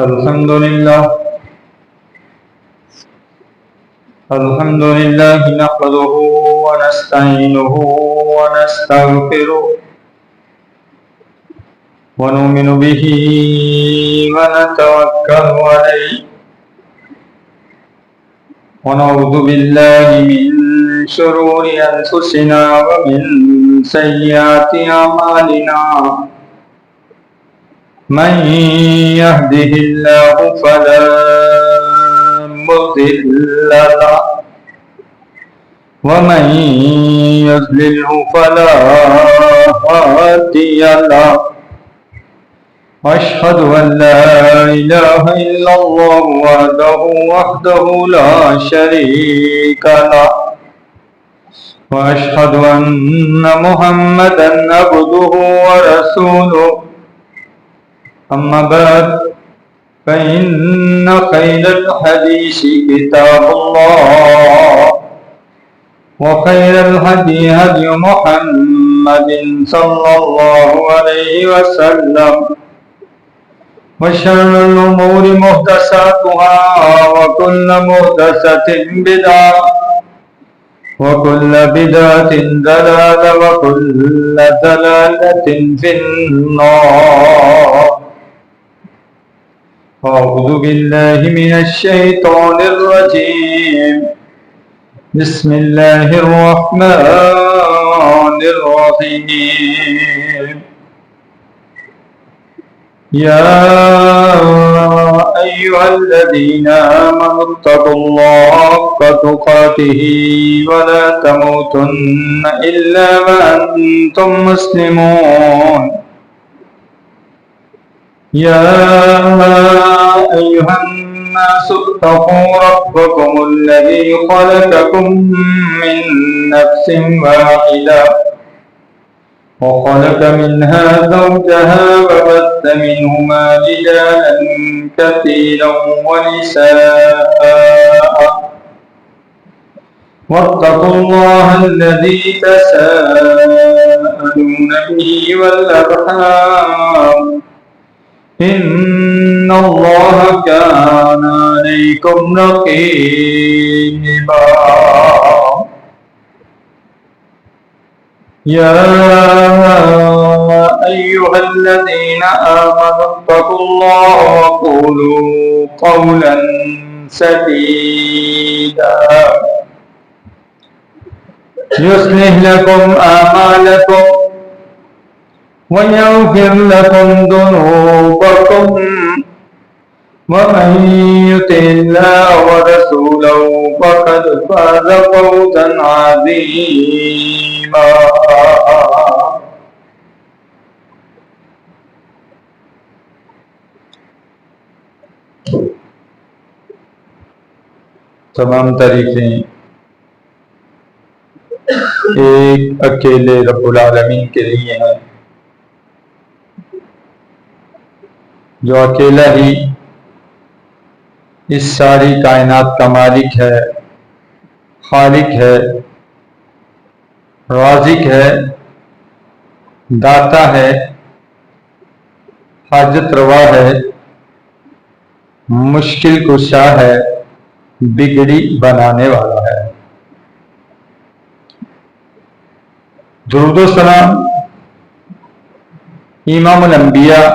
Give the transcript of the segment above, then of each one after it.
الحمد لله نحمده ونستعينه ونستغفره ونؤمن به ونتوكل عليه ونعوذ بالله من شرور أنفسنا ومن سيئات أعمالنا من يهده الله فلا مضل له ومن يضلله فلا هادي له أشهد أن لا إله إلا الله وحده لا شريك له وأشهد أن محمدا عبده ورسوله أما بعد فإن خير الحديث كتاب الله وخير الهدي هدي محمد صلى الله عليه وسلم وشر الأمور محدثاتها وكل محدثة بدعة وكل بدعة ضلالة وكل ضلالة في النار. أعوذ بالله من الشيطان الرجيم. بسم الله الرحمن الرحيم. يا أيها الذين آمنوا اتقوا الله حق تقاته ولا تموتن إلا وأنتم مسلمون. يا أيها الناس اتقوا ربكم الذي خلقكم من نفس واحدة وخلق منها زوجها وبث منهما رجالا كثيرا ونساء واتقوا الله الذي تساءلون به والأرحام إن الله كان عليكم رقيبا. يا أيها الذين آمنوا اتقوا الله وقولوا قولا سديدا يصلح لكم أعمالكم ويغفر لكم ذنوبكم ومن يطع الله ورسوله فقد فاز فوزا عظيما. تمام تعریفیں ایک اکیلے رب العالمین کے لیے ہیں جو اکیلا ہی اس ساری کائنات کا مالک ہے، خالق ہے، رازق ہے، داتا ہے، حاجت روا ہے، مشکل کشا ہے، بگڑی بنانے والا ہے. درود و سلام امام الانبیاء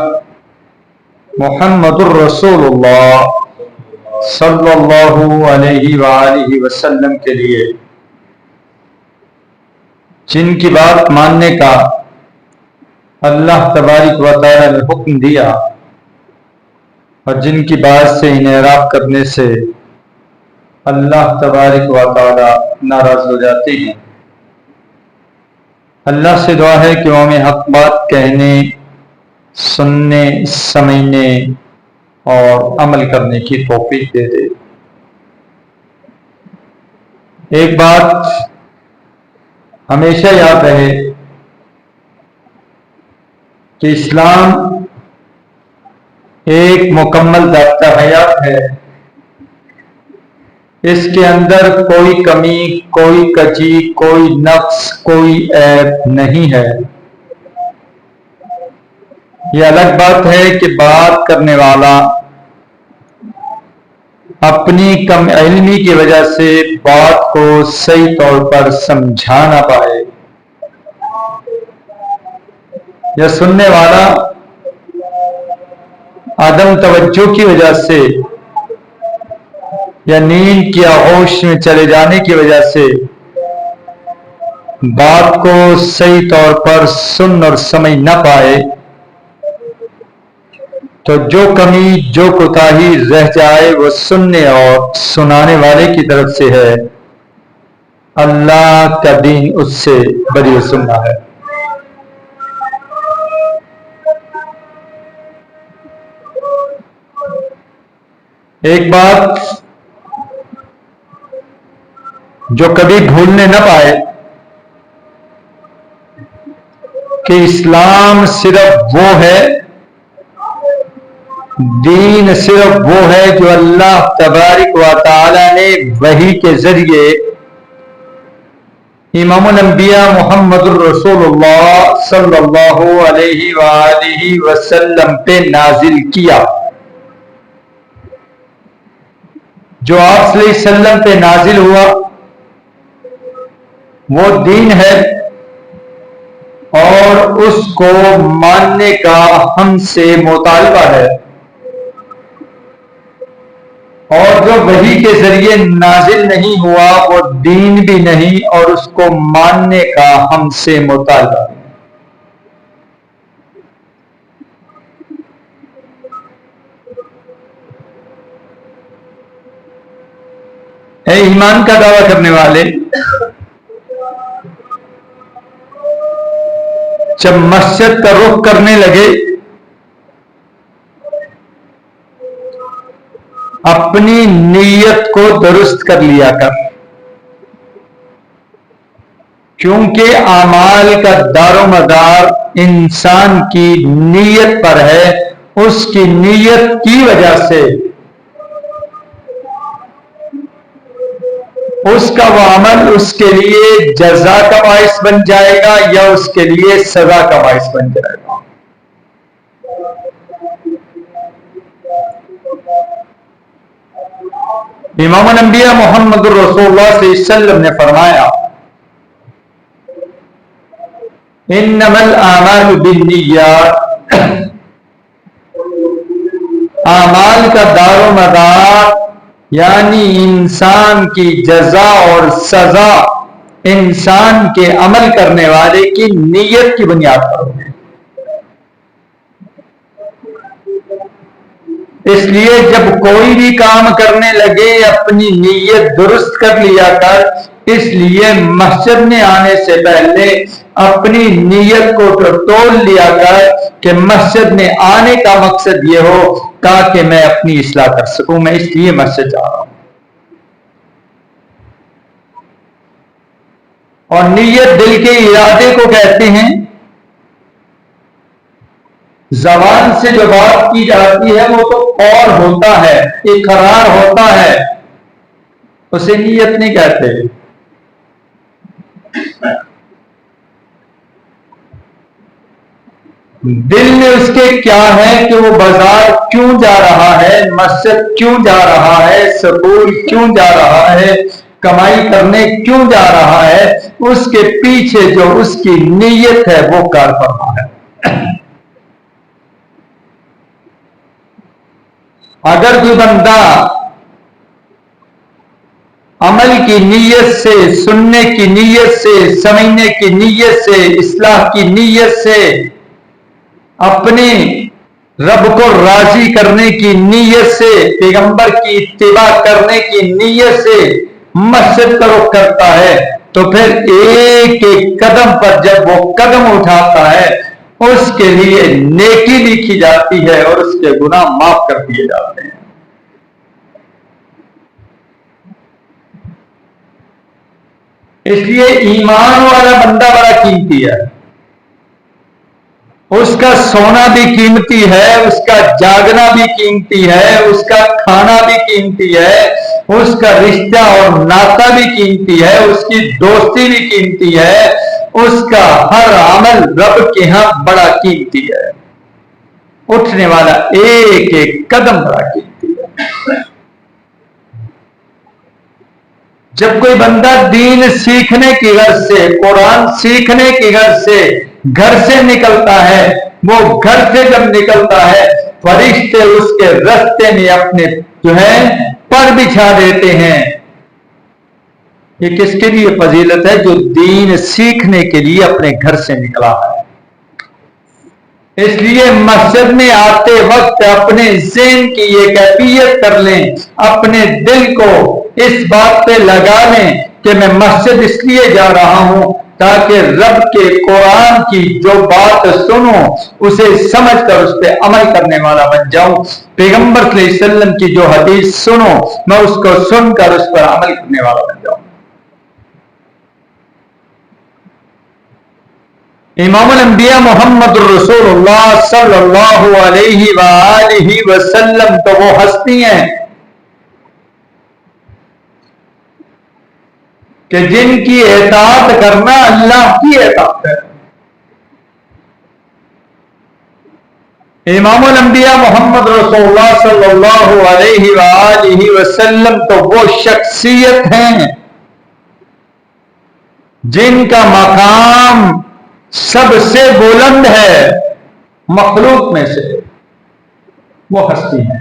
محمد الرسول اللہ صلی اللہ علیہ وآلہ وسلم کے لیے، جن کی بات ماننے کا اللہ تبارک و تعالی نے حکم دیا اور جن کی بات سے انحراف کرنے سے اللہ تبارک و تعالی ناراض ہو جاتے ہیں. اللہ سے دعا ہے کہ وہ ہمیں حق بات کہنے، سننے، سمجھنے اور عمل کرنے کی توفیق دے دے. ایک بات ہمیشہ یاد رہے کہ اسلام ایک مکمل ضابطہ حیات ہے. اس کے اندر کوئی کمی، کوئی کچی، کوئی نقص، کوئی عیب نہیں ہے. یہ الگ بات ہے کہ بات کرنے والا اپنی کم علمی کی وجہ سے بات کو صحیح طور پر سمجھا نہ پائے، یا سننے والا عدم توجہ کی وجہ سے یا نیند کی آغوش میں چلے جانے کی وجہ سے بات کو صحیح طور پر سن اور سمجھ نہ پائے، تو جو کمی جو کوتاہی رہ جائے وہ سننے اور سنانے والے کی طرف سے ہے، اللہ کا دین اس سے بری سننا ہے۔ ایک بات جو کبھی بھولنے نہ پائے کہ اسلام صرف وہ ہے، دین صرف وہ ہے جو اللہ تبارک و تعالی نے وحی کے ذریعے امام الانبیاء محمد الرسول اللہ صلی اللہ علیہ وآلہ وسلم پہ نازل کیا۔ جو آپ صلی اللہ علیہ وسلم پہ نازل ہوا وہ دین ہے، اور اس کو ماننے کا ہم سے مطالبہ ہے، اور جو وحی کے ذریعے نازل نہیں ہوا وہ دین بھی نہیں، اور اس کو ماننے کا ہم سے مطالبہ ہے۔ اے ایمان کا دعویٰ کرنے والے، جب مسجد کا رخ کرنے لگے اپنی نیت کو درست کر لیا کر، کیونکہ اعمال کا دار و مدار انسان کی نیت پر ہے۔ اس کی نیت کی وجہ سے اس کا وہ عمل اس کے لیے جزا کا باعث بن جائے گا یا اس کے لیے سزا کا باعث بن جائے گا۔ امام الانبیاء محمد الرسول اللہ صلی اللہ علیہ وسلم نے فرمایا، انما الاعمال بالنیات، اعمال کا دار و مدار یعنی انسان کی جزا اور سزا انسان کے عمل کرنے والے کی نیت کی بنیاد پر ہوگی۔ اس لیے جب کوئی بھی کام کرنے لگے اپنی نیت درست کر لیا کر، اس لیے مسجد میں آنے سے پہلے اپنی نیت کو تول لیا کر کہ مسجد میں آنے کا مقصد یہ ہو تاکہ میں اپنی اصلاح کر سکوں، میں اس لیے مسجد جا رہا ہوں۔ اور نیت دل کے ارادے کو کہتے ہیں، زبان سے جو بات کی جاتی ہے وہ تو قول ہوتا ہے، اقرار ہوتا ہے، اسے نیت نہیں کہتے۔ دل میں اس کے کیا ہے کہ وہ بازار کیوں جا رہا ہے، مسجد کیوں جا رہا ہے، سکول کیوں جا رہا ہے، کمائی کرنے کیوں جا رہا ہے، اس کے پیچھے جو اس کی نیت ہے وہ کار فرما ہے۔ اگر کوئی بندہ عمل کی نیت سے، سننے کی نیت سے، سمجھنے کی نیت سے، اصلاح کی نیت سے، اپنے رب کو راضی کرنے کی نیت سے، پیغمبر کی اتباع کرنے کی نیت سے مسجد کا رخ کرتا ہے، تو پھر ایک ایک قدم پر جب وہ قدم اٹھاتا ہے اس کے لیے نیکی لکھی جاتی ہے اور اس کے گناہ معاف کر دیے جاتے ہیں۔ اس لیے ایمان والا بندہ بڑا قیمتی ہے، اس کا سونا بھی قیمتی ہے، اس کا جاگنا بھی قیمتی ہے، اس کا کھانا بھی قیمتی ہے، اس کا رشتہ اور ناطہ بھی قیمتی ہے، اس کی دوستی بھی قیمتی ہے، اس کا ہر عمل رب کے ہاں بڑا قیمتی ہے، اٹھنے والا ایک ایک قدم بڑا قیمتی ہے۔ جب کوئی بندہ دین سیکھنے کی غرض سے، قرآن سیکھنے کی غرض سے گھر سے نکلتا ہے، وہ گھر سے جب نکلتا ہے فرشتے اس کے راستے میں اپنے جو ہے پر بچھا دیتے ہیں۔ یہ کس کے لیے فضیلت ہے؟ جو دین سیکھنے کے لیے اپنے گھر سے نکلا ہے۔ اس لیے مسجد میں آتے وقت اپنے ذہن کی یہ کیفیت کر لیں، اپنے دل کو اس بات پہ لگا لیں کہ میں مسجد اس لیے جا رہا ہوں تاکہ رب کے قرآن کی جو بات سنوں اسے سمجھ کر اس پہ عمل کرنے والا بن جاؤں، پیغمبر صلی اللہ علیہ وسلم کی جو حدیث سنوں میں اس کو سن کر اس پر عمل کرنے والا بن جاؤں۔ امام الانبیاء محمد الرسول اللہ صلی اللہ علیہ وآلہ وسلم تو وہ ہستی ہیں کہ جن کی اطاعت کرنا اللہ کی اطاعت ہے۔ امام الانبیاء محمد رسول اللہ صلی اللہ علیہ وآلہ وسلم تو وہ شخصیت ہیں جن کا مقام سب سے بلند ہے مخلوق میں سے، وہ ہستی ہیں۔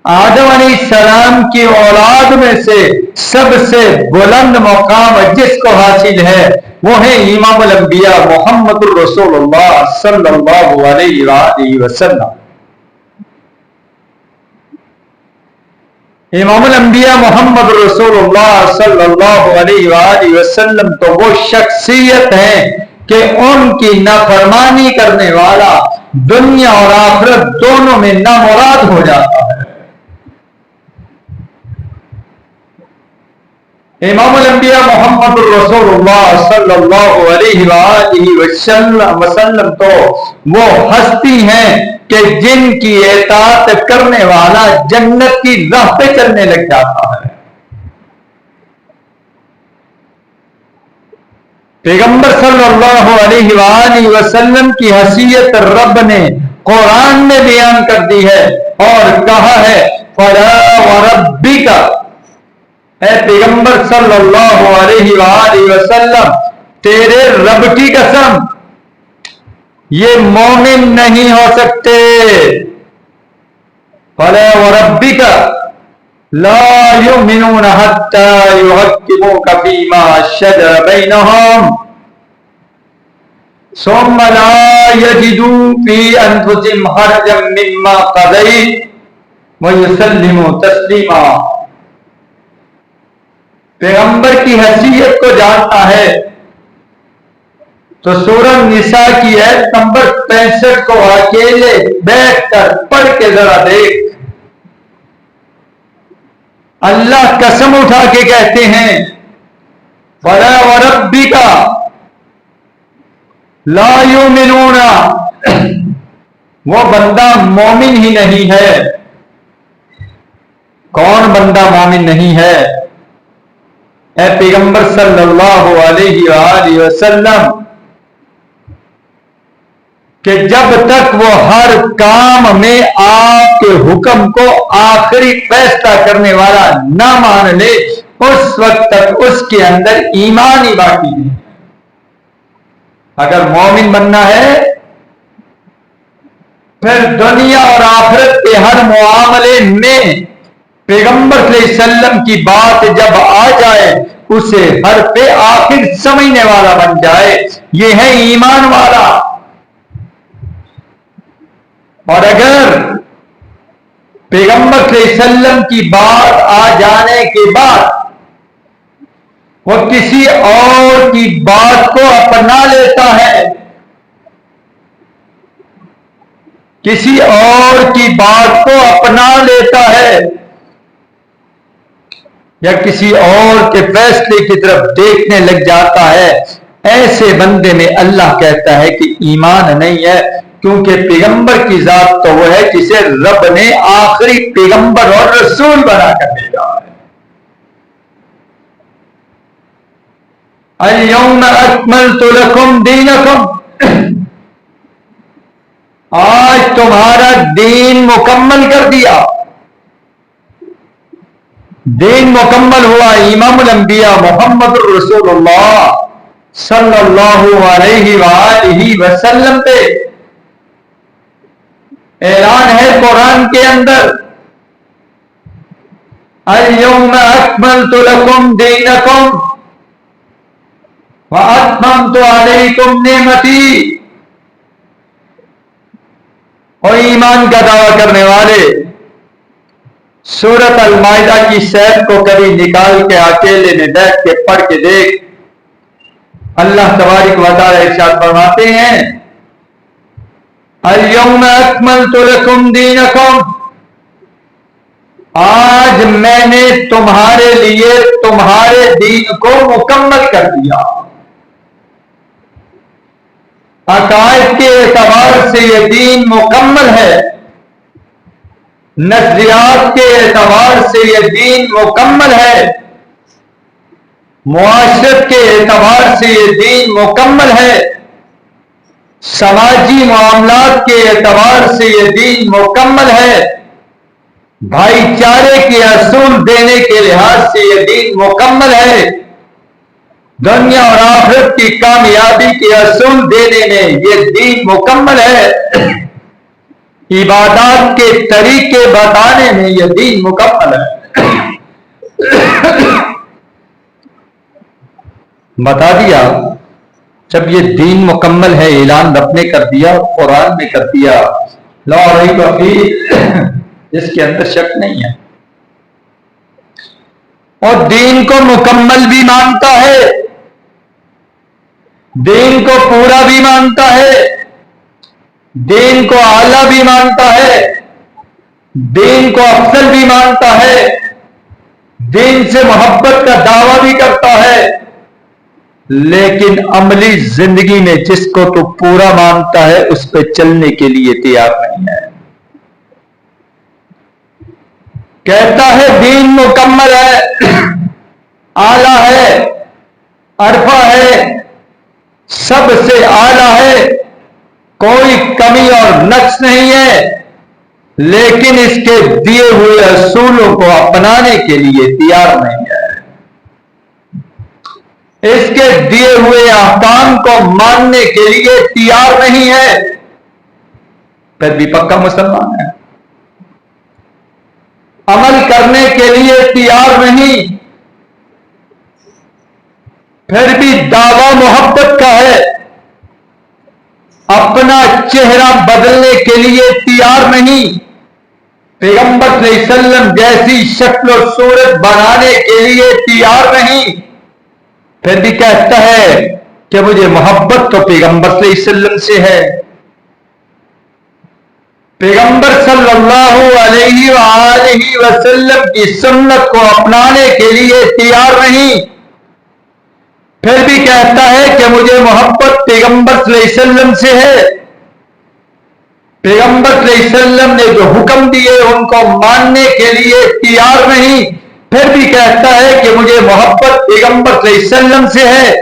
آدم علیہ السلام کی اولاد میں سے سب سے بلند مقام جس کو حاصل ہے وہ ہے امام الانبیاء محمد الرسول اللہ صلی اللہ علیہ وآلہ وسلم۔ امام الانبیاء محمد رسول اللہ صلی اللہ علیہ وآلہ وسلم تو وہ شخصیت ہے کہ ان کی نافرمانی کرنے والا دنیا اور آخرت دونوں میں نامراد ہو جاتا ہے۔ امام الانبیاء محمد رسول اللہ صلی اللہ علیہ وآلہ وسلم تو وہ ہستی ہیں کہ جن کی اطاعت کرنے والا جنت کی راہ پہ چلنے لگ جاتا ہے۔ پیغمبر صلی اللہ علیہ وآلہ وسلم کی حیثیت رب نے قرآن میں بیان کر دی ہے اور کہا ہے فَلَا وَرَبِّكَ، اے پیغمبر صلی اللہ علیہ وآلہ وسلم تیرے رب کی قسم یہ مومن نہیں ہو سکتے۔ فَلَا وَرَبِّكَ لَا يُؤْمِنُونَ حَتَّى يُحَكِّمُوكَ فِيمَا شَجَرَ بَيْنَهُمْ ثُمَّ لَا يَجِدُوا فِي أَنفُسِهِمْ حَرَجًا مِّمَّا قَضَيْتَ وَيُسَلِّمُوا تَسْلِيمًا۔ پیغمبر کی حیثیت کو جانتا ہے تو سورہ نساء کی آیت نمبر 65 کو اکیلے بیٹھ کر پڑھ کے ذرا دیکھ۔ اللہ قسم اٹھا کے کہتے ہیں فَلَا وَرَبِّكَ لَا يُؤْمِنُونَ، وہ بندہ مومن ہی نہیں ہے۔ کون بندہ مومن نہیں ہے؟ اے پیغمبر صلی اللہ علیہ وآلہ وسلم کہ جب تک وہ ہر کام میں آپ کے حکم کو آخری فیصلہ کرنے والا نہ مان لے اس وقت تک اس کے اندر ایمان ہی باقی نہیں۔ اگر مومن بننا ہے پھر دنیا اور آخرت کے ہر معاملے میں پیغمبر صلی اللہ علیہ وسلم کی بات جب آ جائے اسے ہر پہ آخر سمجھنے والا بن جائے، یہ ہے ایمان والا۔ اور اگر پیغمبر صلی اللہ علیہ وسلم کی بات آ جانے کے بعد وہ کسی اور کی بات کو اپنا لیتا ہے، کسی اور کی بات کو اپنا لیتا ہے یا کسی اور کے فیصلے کی طرف دیکھنے لگ جاتا ہے، ایسے بندے میں اللہ کہتا ہے کہ ایمان نہیں ہے، کیونکہ پیغمبر کی ذات تو وہ ہے جسے رب نے آخری پیغمبر اور رسول بنا کر بھیجا ہے۔ اليوم اکملت لکم دینکم، آج تمہارا دین مکمل کر دیا۔ دین مکمل ہوا امام الانبیاء محمد الرسول اللہ صلی اللہ علیہ وآلہ وسلم پہ اعلان ہے قرآن کے اندر اليوم اکملت لکم دینکم واتممت علیکم نعمتی۔ اور ایمان کا دعویٰ کرنے والے سورۃ المائدہ کی صحت کو کبھی نکال کے اکیلے میں بیٹھ کے پڑھ کے دیکھ، اللہ تبارک و تعالی ارشاد فرماتے ہیں اليوم اکملت لکم دینکم، آج میں نے تمہارے لیے تمہارے دین کو مکمل کر دیا۔ عقائد کے اعتبار سے یہ دین مکمل ہے، نظریات کے اعتبار سے یہ دین مکمل ہے، معاشرت کے اعتبار سے یہ دین مکمل ہے، سماجی معاملات کے اعتبار سے یہ دین مکمل ہے، بھائی چارے کے اصول دینے کے لحاظ سے یہ دین مکمل ہے، دنیا اور آخرت کی کامیابی کے اصول دینے میں یہ دین مکمل ہے، عبادات کے طریقے بتانے میں یہ دین مکمل ہے۔ بتا دیا، جب یہ دین مکمل ہے اعلان رب نے کر دیا، قرآن نے کر دیا، لا ریب فیہ، اس کے اندر شک نہیں ہے، اور دین کو مکمل بھی مانتا ہے، دین کو پورا بھی مانتا ہے، دین کو اعلیٰ بھی مانتا ہے، دین کو افضل بھی مانتا ہے، دین سے محبت کا دعویٰ بھی کرتا ہے، لیکن عملی زندگی میں جس کو تو پورا مانتا ہے اس پہ چلنے کے لیے تیار نہیں ہے۔ کہتا ہے دین مکمل ہے، اعلیٰ ہے، عرفہ ہے، سب سے اعلیٰ ہے، کوئی کمی اور نقص نہیں ہے، لیکن اس کے دیے ہوئے اصولوں کو اپنانے کے لیے تیار نہیں ہے، اس کے دیے ہوئے احکام کو ماننے کے لیے تیار نہیں ہے، پھر بھی پکا مسلمان ہے، عمل کرنے کے لیے تیار نہیں، پھر بھی دعویٰ محبت کا ہے، اپنا چہرہ بدلنے کے لیے تیار نہیں، پیغمبر صلی اللہ علیہ وسلم جیسی شکل و صورت بنانے کے لیے تیار نہیں، پھر بھی کہتا ہے کہ مجھے محبت تو پیغمبر صلی اللہ علیہ وسلم سے ہے، پیغمبر صلی اللہ علیہ وآلہ وسلم کی سنت کو اپنانے کے لیے تیار نہیں، پھر بھی کہتا ہے کہ مجھے محبت پیغمبر صلی اللہ علیہ وسلم سے ہے، پیغمبر صلی اللہ علیہ وسلم نے جو حکم دیے ان کو ماننے کے لیے تیار نہیں، پھر بھی کہتا ہے کہ مجھے محبت پیغمبر صلی اللہ علیہ وسلم سے ہے،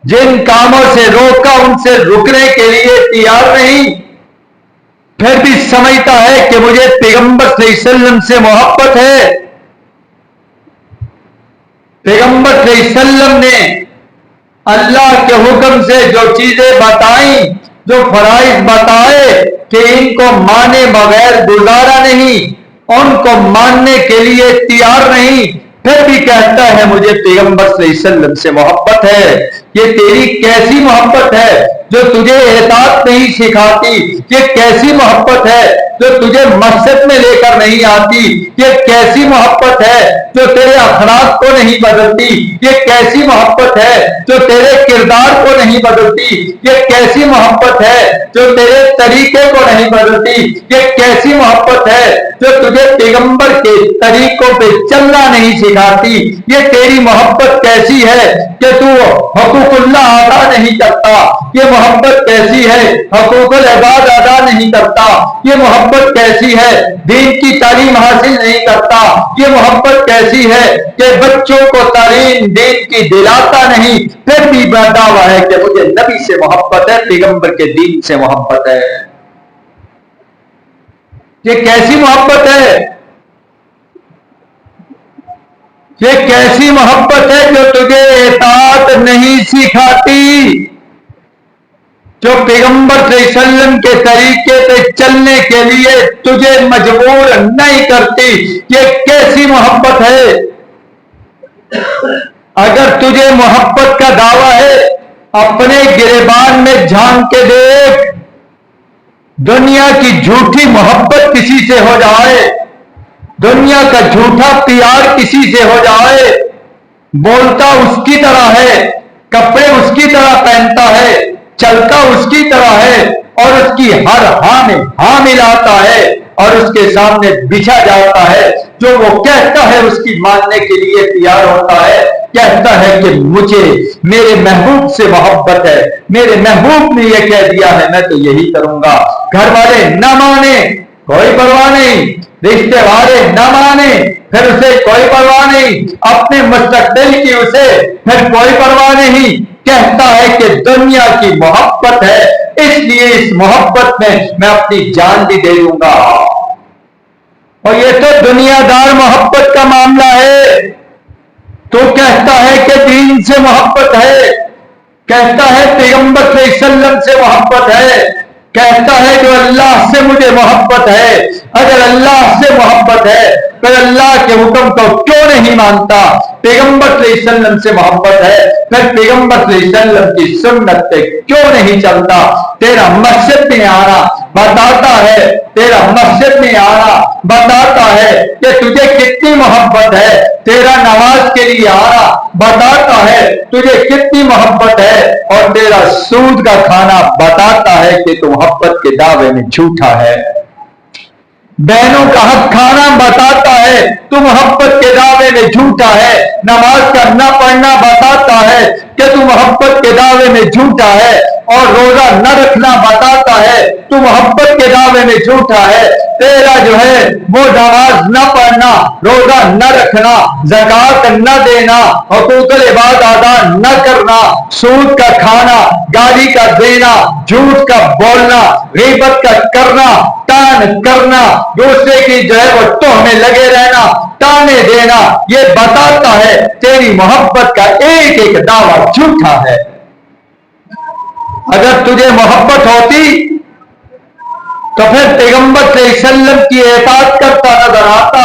جن کاموں سے روکا ان سے رکنے کے لیے تیار نہیں، پھر بھی سمجھتا ہے کہ مجھے پیغمبر صلی اللہ علیہ وسلم سے محبت ہے، پیغمبر صلی اللہ علیہ وسلم نے اللہ کے حکم سے جو چیزیں بتائیں، جو فرائض بتائے کہ ان کو مانے بغیر گزارا نہیں، ان کو ماننے کے لیے تیار نہیں، پھر بھی کہتا ہے مجھے پیغمبر صلی اللہ علیہ وسلم سے محبت ہے۔ یہ تیری کیسی محبت ہے جو تجھے اطاعت نہیں سکھاتی؟ یہ کیسی محبت ہے جو تجھے مسجد میں لے کر نہیں آتی؟ یہ کیسی محبت ہے جو تیرے اخلاق کو نہیں بدلتی؟ یہ کیسی محبت ہے جو تیرے کردار کو نہیں بدلتی؟ یہ کیسی محبت ہے جو تیرے طریقے کو نہیں بدلتی؟ یہ کیسی محبت ہے جو تجھے پیغمبر کے طریقوں پہ چلنا نہیں سکھاتی؟ یہ تیری محبت کیسی ہے کہ تو حقوق اللہ ادا نہیں کرتا؟ یہ محبت کیسی ہے حقوق العباد ادا نہیں کرتا؟ یہ محبت کیسی ہے دین کی تعلیم حاصل نہیں کرتا؟ یہ محبت کیسی ہے کہ بچوں کو تعلیم دین کی دلاتا نہیں، پھر بھی دعویٰ ہے کہ مجھے نبی سے محبت ہے، پیغمبر کے دین سے محبت ہے؟ یہ کیسی محبت ہے؟ یہ کیسی محبت ہے جو تجھے اطاعت نہیں سکھاتی، جو پیغمبر صلی اللہ علیہ وسلم کے طریقے پہ چلنے کے لیے تجھے مجبور نہیں کرتی؟ یہ کیسی محبت ہے؟ اگر تجھے محبت کا دعویٰ ہے اپنے گریبان میں جھانک کے دیکھ، دنیا کی جھوٹی محبت کسی سے ہو جائے، دنیا کا جھوٹا پیار کسی سے ہو جائے، بولتا اس کی طرح ہے، کپڑے اس کی طرح پہنتا ہے، چلتا اس کی طرح ہے، اور اس کی ہر ہاں میں ہاں ملاتا ہے اور اس کے سامنے بچھا جاتا ہے، جو وہ کہتا ہے اس کی ماننے کے لیے تیار ہوتا ہے، کہتا ہے کہ مجھے میرے محبوب سے محبت ہے، میرے محبوب نے یہ کہہ دیا ہے میں تو یہی کروں گا۔ گھر والے نہ مانے کوئی پرواہ نہیں، رشتے والے نہ مانے پھر اسے کوئی پرواہ نہیں، اپنے مستقبل کی اسے پھر کوئی پرواہ نہیں، کہتا ہے کہ دنیا کی محبت ہے اس لیے اس محبت میں اپنی جان بھی دے دوں گا۔ اور یہ تو دنیا دار محبت کا معاملہ ہے۔ تو کہتا ہے کہ دین سے محبت ہے، کہتا ہے پیغمبر صلی اللہ علیہ وسلم سے محبت ہے، کہتا ہے جو اللہ سے مجھے محبت ہے۔ اگر اللہ سے محبت ہے پھر اللہ کے حکم کو کیوں نہیں مانتا؟ پیغمبر صلی اللہ علیہ وسلم سے محبت ہے پھر پیغمبر صلی اللہ علیہ وسلم کی سنت پہ کیوں نہیں چلتا؟ تیرا مسجد میں آنا بتاتا ہے، تیرا مسجد میں آنا بتاتا ہے کہ تجھے کتنی محبت ہے، تیرا نماز کے لیے آنا بتاتا ہے تجھے کتنی محبت ہے، اور تیرا سود کا کھانا بتاتا ہے کہ تو محبت کے دعوے میں جھوٹا ہے۔ بہنوں کا حق کھانا بتاتا ہے تو محبت کے دعوے میں جھوٹا ہے۔ نماز کا نہ پڑھنا بتاتا ہے کہ تو محبت کے دعوے میں جھوٹا ہے، اور روزہ نہ رکھنا بتاتا ہے تو محبت کے دعوے میں جھوٹا ہے۔ تیرا جو ہے وہ نماز نہ پڑھنا، روزہ نہ رکھنا، زکوٰۃ نہ دینا، حقوق العباد ادا نہ کرنا، سود کا کھانا، گالی کا دینا، جھوٹ کا بولنا، غیبت کا کرنا، تان کرنا، دوسرے کی جو ہے وہ تہمے لگے رہنا، تانے دینا، یہ بتاتا ہے تیری محبت کا ایک ایک دعویٰ جھوٹا ہے۔ اگر تجھے محبت ہوتی تو پھر پیغمبر صلی اللہ علیہ وسلم کی اطاعت کرتا نظر آتا،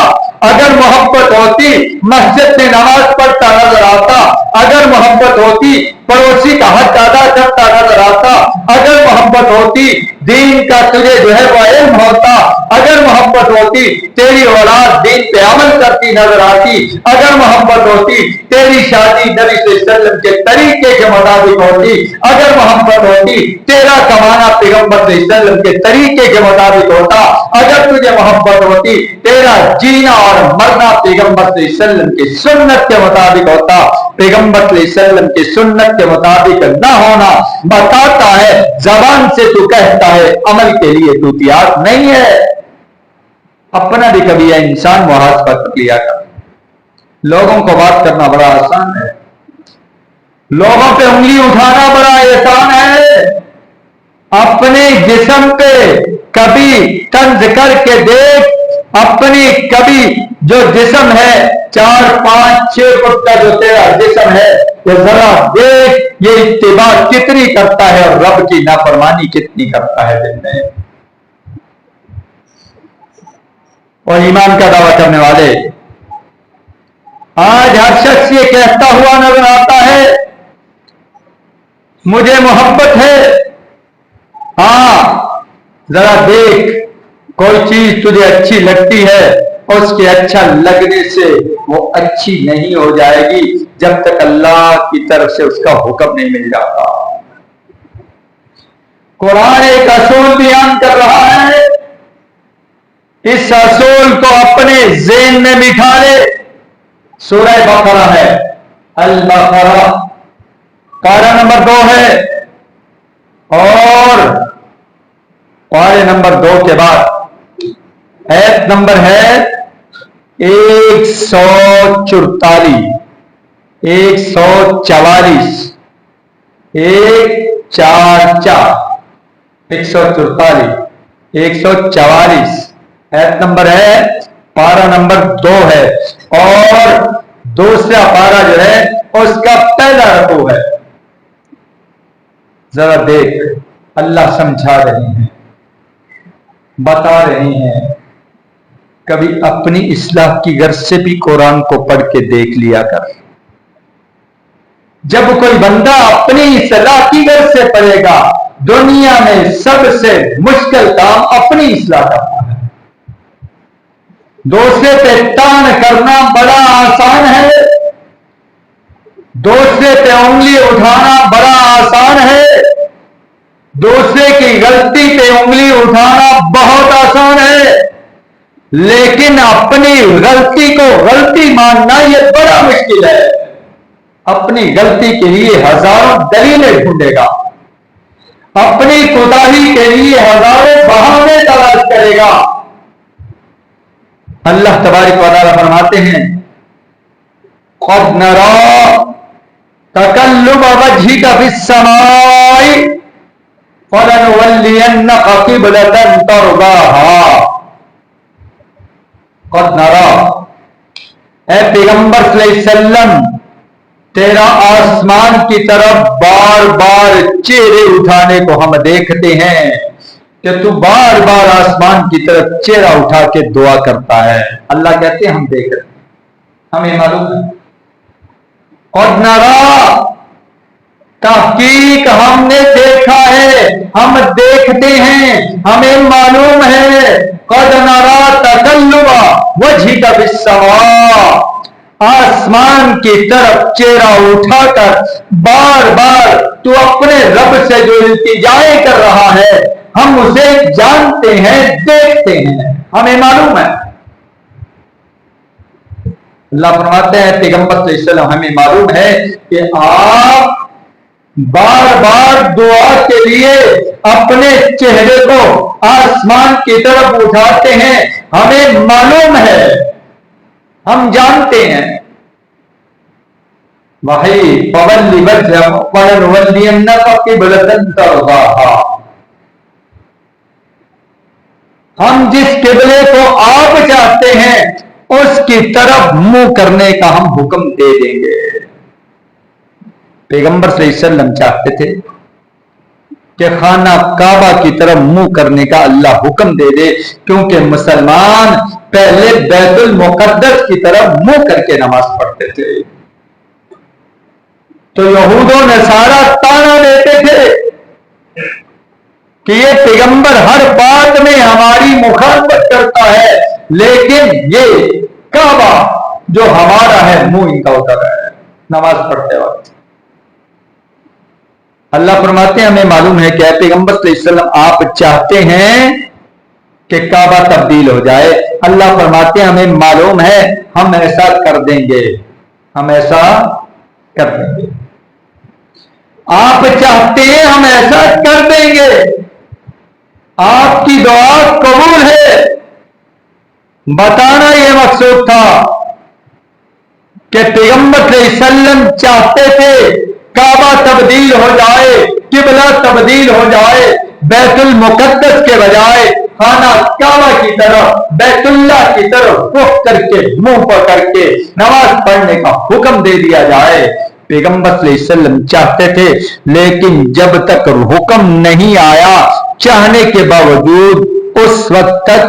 اگر محبت ہوتی مسجد میں نماز پڑھتا نظر آتا، اگر محبت ہوتی پڑوسی کا حق ادا کرتا نظر آتا، اگر محبت ہوتی دین کا تجھے جو ہے وہ علم ہوتا، اگر محبت ہوتی تیری اولاد دین پہ عمل کرتی نظر آتی، اگر محبت ہوتی تیری شادی نبی صلی اللہ علیہ وسلم کے طریقے کے مطابق ہوتی، اگر محبت ہوتی تیرا کمانا پیغمبر صلی اللہ علیہ وسلم کے طریقے کے مطابق ہوتا، اگر تجھے محبت ہوتی تیرا جینا اور مرنا پیغمبر صلی اللہ علیہ وسلم کی سنت کے مطابق ہوتا، پیغمبر صلی اللہ علیہ وسلم کی سنت کے مطابق نہ ہونا بتاتا ہے زبان سے تو کہتا ہے عمل کے لیے تو تیار نہیں ہے۔ اپنا بھی کبھی یہ انسان محاسبہ کر لیا کر۔ لوگوں کو بات کرنا بڑا آسان ہے، لوگوں پہ انگلی اٹھانا بڑا آسان ہے، اپنے جسم پہ کبھی طنز کر کے دیکھ، اپنی کبھی جو جسم ہے 4 5 6 فٹ کا جو تیرا جسم ہے یہ ذرا دیکھ، یہ اتباع کتنی کرتا ہے اور رب کی نافرمانی کتنی کرتا ہے دن میں۔ اور ایمان کا دعویٰ کرنے والے آج ہر شخص یہ کہتا ہوا نظر آتا ہے مجھے محبت ہے۔ ہاں ذرا دیکھ، کوئی چیز تجھے اچھی لگتی ہے، اس کے اچھا لگنے سے وہ اچھی نہیں ہو جائے گی جب تک اللہ کی طرف سے اس کا حکم نہیں مل جاتا۔ قرآن ایک اصول بیان کر رہا ہے، اس اصول کو اپنے ذہن میں بٹھا لے۔ سورہ بقرہ ہے، البقرہ پارہ نمبر 2 ہے، اور پارے نمبر 2 کے بعد ایت نمبر ہے 144 144 144 ایت نمبر ہے، پارہ نمبر 2 ہے، اور دوسرا پارا جو ہے اس کا پہلا رکوع ہے. ذرا دیکھ، اللہ سمجھا رہے ہیں، بتا رہے ہیں. کبھی اپنی اصلاح کی غرض سے بھی قرآن کو پڑھ کے دیکھ لیا کر. جب کوئی بندہ اپنی اصلاح کی غرض سے پڑھے گا، دنیا میں سب سے مشکل کام اپنی اصلاح کرنا ہے. دوسرے پہ تان کرنا بڑا آسان ہے، دوسرے پہ انگلی اٹھانا بڑا آسان ہے، دوسرے کی غلطی پہ انگلی اٹھانا بہت آسان ہے، لیکن اپنی غلطی کو غلطی ماننا یہ بڑا مشکل ہے. اپنی غلطی کے لیے ہزاروں دلیلیں ڈھونڈے گا، اپنی کوتاہی کے لیے ہزاروں بہانے تلاش کرے گا. اللہ تبارک و تعالیٰ فرماتے ہیں قد نرى تقلب وجهك في السماء فلنولينك قبلة ترضاها. قد نرى، اے پیغمبر صلی اللہ علیہ وسلم، تیرا آسمان کی طرف بار بار چہرے اٹھانے کو ہم دیکھتے ہیں کہ تو بار بار آسمان کی طرف چہرہ اٹھا کے دعا کرتا ہے. اللہ کہتے ہیں ہم دیکھ رہے ہیں، ہمیں معلوم ہے. قد نرى، تحقیق ہم نے دیکھا ہے، ہم دیکھتے ہیں، ہمیں معلوم ہے. قد نرى تقلب وجهك في السماء، آسمان کی طرف چہرہ اٹھا کر بار بار تو اپنے رب سے جو التجائے کر رہا ہے، ہم اسے جانتے ہیں، دیکھتے ہیں، ہمیں معلوم ہے. اللہ فرماتے ہیں پیغمبر صلی اللہ علیہ وسلم ہمیں معلوم ہے کہ آپ بار بار دعا کے لیے اپنے چہرے کو آسمان کی طرف اٹھاتے ہیں، ہمیں معلوم ہے، ہم جانتے ہیں. وہی فولی فلنولینک قبلۃ ترضاها، ہم جس قبلے کو آپ چاہتے ہیں اس کی طرف منہ کرنے کا ہم حکم دے دیں گے. پیغمبر صلی اللہ علیہ وسلم چاہتے تھے کہ خانہ کعبہ کی طرف منہ کرنے کا اللہ حکم دے دے، کیونکہ مسلمان پہلے بیت المقدس کی طرف منہ کر کے نماز پڑھتے تھے. تو یہود و نصارہ تانا دیتے تھے کہ یہ پیغمبر ہر بات میں ہماری مخالفت کرتا ہے، لیکن یہ کعبہ جو ہمارا ہے منہ ان کا ہوتا ہے نماز پڑھتے وقت. اللہ فرماتے ہیں ہمیں معلوم ہے کہ اے پیغمبر صلی اللہ علیہ وسلم آپ چاہتے ہیں کہ کعبہ تبدیل ہو جائے. اللہ فرماتے ہیں ہمیں معلوم ہے، ہم ایسا کر دیں گے، ہم ایسا کر دیں گے. آپ چاہتے ہیں ہم ایسا کر دیں گے. آپ کی دعا قبول ہے. بتانا یہ مقصود تھا کہ پیغمبر صلی اللہ علیہ وسلم چاہتے تھے کعبہ تبدیل ہو جائے، قبلہ تبدیل ہو جائے، بیت المقدس کے بجائے خانہ کعبہ کی طرف، بیت اللہ کی طرف رخ کر کے منہ پکڑ کے نماز پڑھنے کا حکم دے دیا جائے. پیغمبر صلی اللہ علیہ وسلم چاہتے تھے، لیکن جب تک حکم نہیں آیا چاہنے کے باوجود اس وقت تک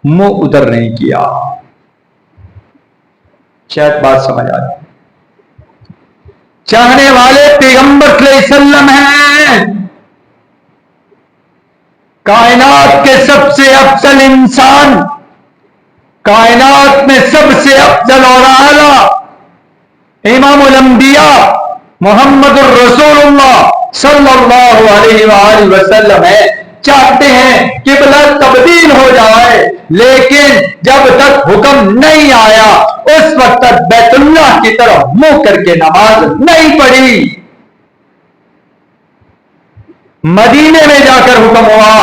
منہ ادھر نہیں کیا. شاید بات سمجھ آ جائے. چاہنے والے پیغمبر صلی اللہ علیہ وسلم ہیں، کائنات کے سب سے افضل انسان، کائنات میں سب سے افضل اور اعلی امام الانبیاء محمد الرسول اللہ صلی اللہ علیہ وآلہ وسلم ہے. چاہتے ہیں قبلہ تبدیل ہو جائے، لیکن جب تک حکم نہیں آیا اس وقت تک بیت اللہ کی طرف منہ کر کے نماز نہیں پڑھی. مدینے میں جا کر حکم ہوا،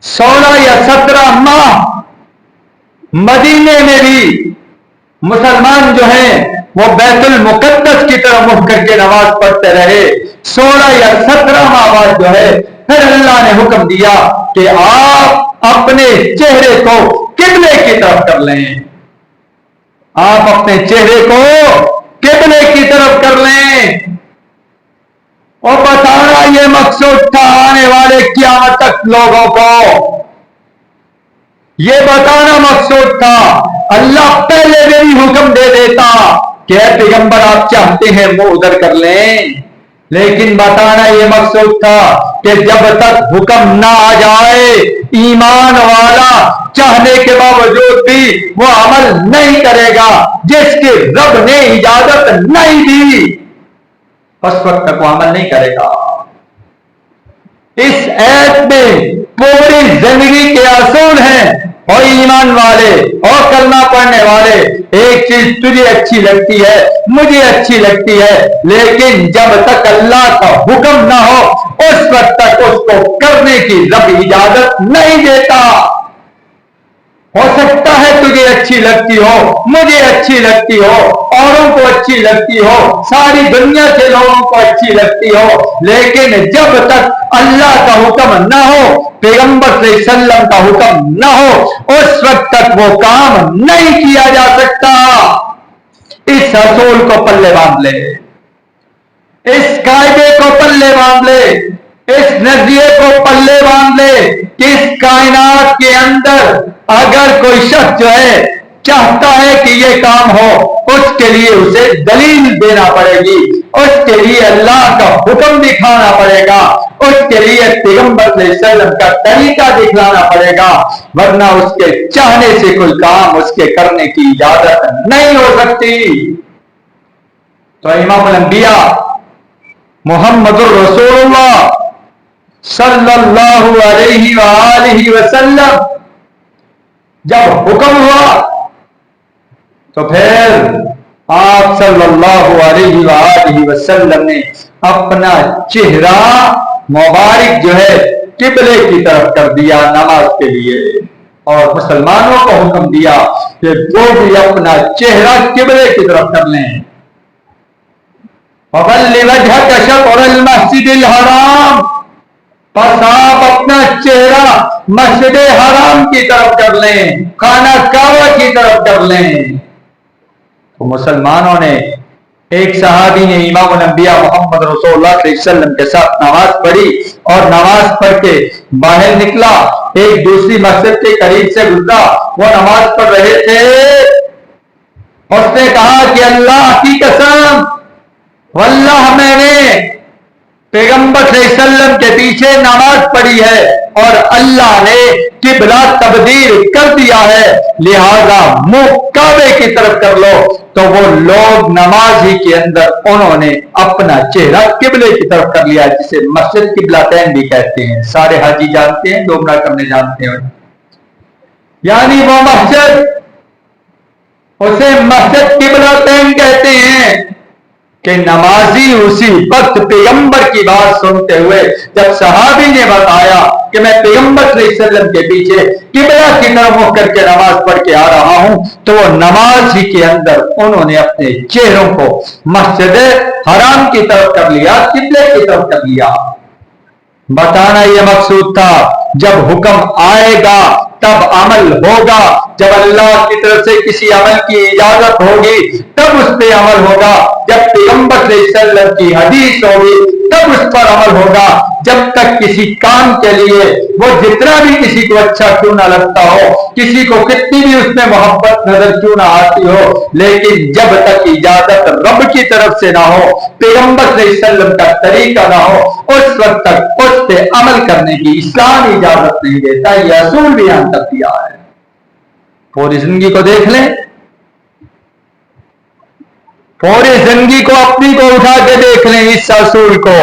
16 یا 17 ماہ مدینے میں بھی مسلمان جو ہیں وہ بیت المقدس کی طرف منہ کر کے نماز پڑھتے رہے. 16 یا 17 ماہ بعد جو ہے پھر اللہ نے حکم دیا کہ آپ اپنے چہرے کو قبلے کی طرف کر لیں. آپ اپنے چہرے کو قبلے کی طرف کر لیں، اور بتانا یہ مقصود تھا آنے والے قیامت تک لوگوں کو، یہ بتانا مقصود تھا۔ اللہ پہلے بھی حکم دے دیتا کہ اے پیغمبر آپ چاہتے ہیں وہ ادھر کر لیں، لیکن بتانا یہ مقصود تھا کہ جب تک حکم نہ آ جائے ایمان والا چاہنے کے باوجود بھی وہ عمل نہیں کرے گا جس کی رب نے اجازت نہیں دی، اس وقت تک وہ عمل نہیں کرے گا۔ اس ایت میں پوری زندگی کے اصول ہیں، اور ایمان والے اور کلمہ پڑھنے والے، ایک چیز تجھے اچھی لگتی ہے مجھے اچھی لگتی ہے، لیکن جب تک اللہ کا حکم نہ ہو اس وقت تک اس کو کرنے کی رب اجازت نہیں دیتا۔ ہو سکتا ہے تجھے اچھی لگتی ہو، مجھے اچھی لگتی ہو، اوروں کو اچھی لگتی ہو، ساری دنیا کے لوگوں کو اچھی لگتی ہو، لیکن جب تک اللہ کا حکم نہ ہو، پیغمبر صلی اللہ علیہ وسلم کا حکم نہ ہو، اس وقت تک وہ کام نہیں کیا جا سکتا۔ اس اصول کو پلے باندھ لے، اس قاعدے کو پلے باندھ لے، اس نظریے کو پلے باندھ لے کہ اس کائنات کے اندر اگر کوئی شخص جو ہے چاہتا ہے کہ یہ کام ہو، اس کے لیے اسے دلیل دینا پڑے گی، اس کے لیے اللہ کا حکم دکھانا پڑے گا، اس کے لیے پیغمبر صلی اللہ علیہ وسلم کا طریقہ دکھلانا پڑے گا، ورنہ اس کے چاہنے سے کوئی کام اس کے کرنے کی اجازت نہیں ہو سکتی۔ تو امام الانبیاء محمد الرسول اللہ صلی اللہ علیہ وآلہ وسلم جب حکم ہوا تو پھر آپ صلی اللہ علیہ وآلہ وسلم نے اپنا چہرہ مبارک جو ہے قبلے کی طرف کر دیا نماز کے لیے، اور مسلمانوں کو حکم دیا کہ وہ بھی اپنا چہرہ قبلے کی طرف کر لیں۔ فَوَلِّ وَجْهَكَ شَطْرَ الْمَسْجِدِ الْحَرَامِ، بس آپ اپنا چہرہ مسجد حرام کی طرف کر لیں، خانہ کعبہ کی طرف کر لیں۔ تو مسلمانوں نے، ایک صحابی نے امام الانبیاء محمد رسول اللہ صلی اللہ علیہ وسلم کے ساتھ نماز پڑھی، اور نماز پڑھ کے باہر نکلا، ایک دوسری مسجد کے قریب سے گزرا، وہ نماز پڑھ رہے تھے، اس نے کہا کہ اللہ کی قسم واللہ میں نے پیغمبر صلی اللہ علیہ وسلم کے پیچھے نماز پڑھی ہے اور اللہ نے قبلہ تبدیل کر دیا ہے، لہذا منہ کعبے کی طرف کر لو۔ تو وہ لوگ نماز ہی کے اندر انہوں نے اپنا چہرہ قبلے کی طرف کر لیا، جسے مسجد قبلتین بھی کہتے ہیں، سارے حاجی جانتے ہیں، جو عمرہ کرنے جانتے ہیں، یعنی وہ مسجد، اسے مسجد قبلتین کہتے ہیں کہ نمازی اسی وقت پیغمبر کی بات سنتے ہوئے جب صحابی نے بتایا کہ میں پیغمبر صلی اللہ علیہ وسلم کے پیچھے قبلہ کی طرف منہ کر کے نماز پڑھ کے آ رہا ہوں، تو وہ نماز ہی کے اندر انہوں نے اپنے چہروں کو مسجد حرام کی طرف کر لیا، قبلے کی طرف کر لیا۔ بتانا یہ مقصود تھا جب حکم آئے گا تب عمل ہوگا، جب اللہ کی طرف سے کسی عمل کی اجازت ہوگی تب اس پہ عمل ہوگا، جب پیغمبر صلی اللہ علیہ وسلم کی حدیث ہوگی تب اس پر عمل ہوگا۔ جب تک کسی کام کے لیے وہ جتنا بھی کسی کو اچھا کیوں نہ لگتا ہو، کسی کو کتنی بھی اس میں محبت نظر کیوں نہ آتی ہو، لیکن جب تک اجازت رب کی طرف سے نہ ہو، پیغمبر صلی اللہ علیہ وسلم کا طریقہ نہ ہو، اس وقت تک اس پہ عمل کرنے کی اسلام اجازت نہیں دیتا۔ یہ اصول بھی یہاں تک دیا ہے۔ پوری زندگی کو دیکھ لیں، پوری زندگی کو اپنی کو اٹھا کے دیکھ لیں، اس اصول کو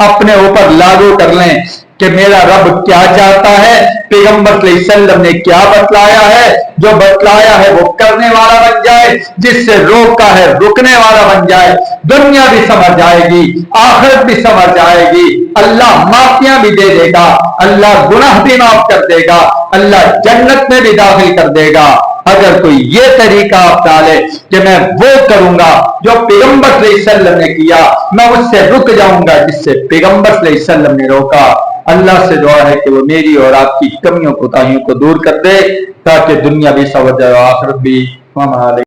اپنے اوپر لاگو کر لیں کہ میرا رب کیا چاہتا ہے، پیغمبر صلی اللہ علیہ وسلم نے کیا بتلایا ہے، جو بتلایا ہے وہ کرنے والا بن جائے، جس سے روکا ہے رکنے والا بن جائے، دنیا بھی سمجھ جائے گی، آخرت بھی سمجھ جائے گی، اللہ معافیاں بھی دے دے گا، اللہ گناہ بھی معاف کر دے گا، اللہ جنت میں بھی داخل کر دے گا۔ اگر کوئی یہ طریقہ اپنا لے کہ میں وہ کروں گا جو پیغمبر صلی اللہ علیہ وسلم نے کیا، میں اس سے رک جاؤں گا جس سے پیغمبر صلی اللہ علیہ وسلم نے روکا، اللہ سے دعا ہے کہ وہ میری اور آپ کی کمیوں کوتاہیوں کو دور کر دے تاکہ دنیا بھی سمجھ جائے آخرت بھی۔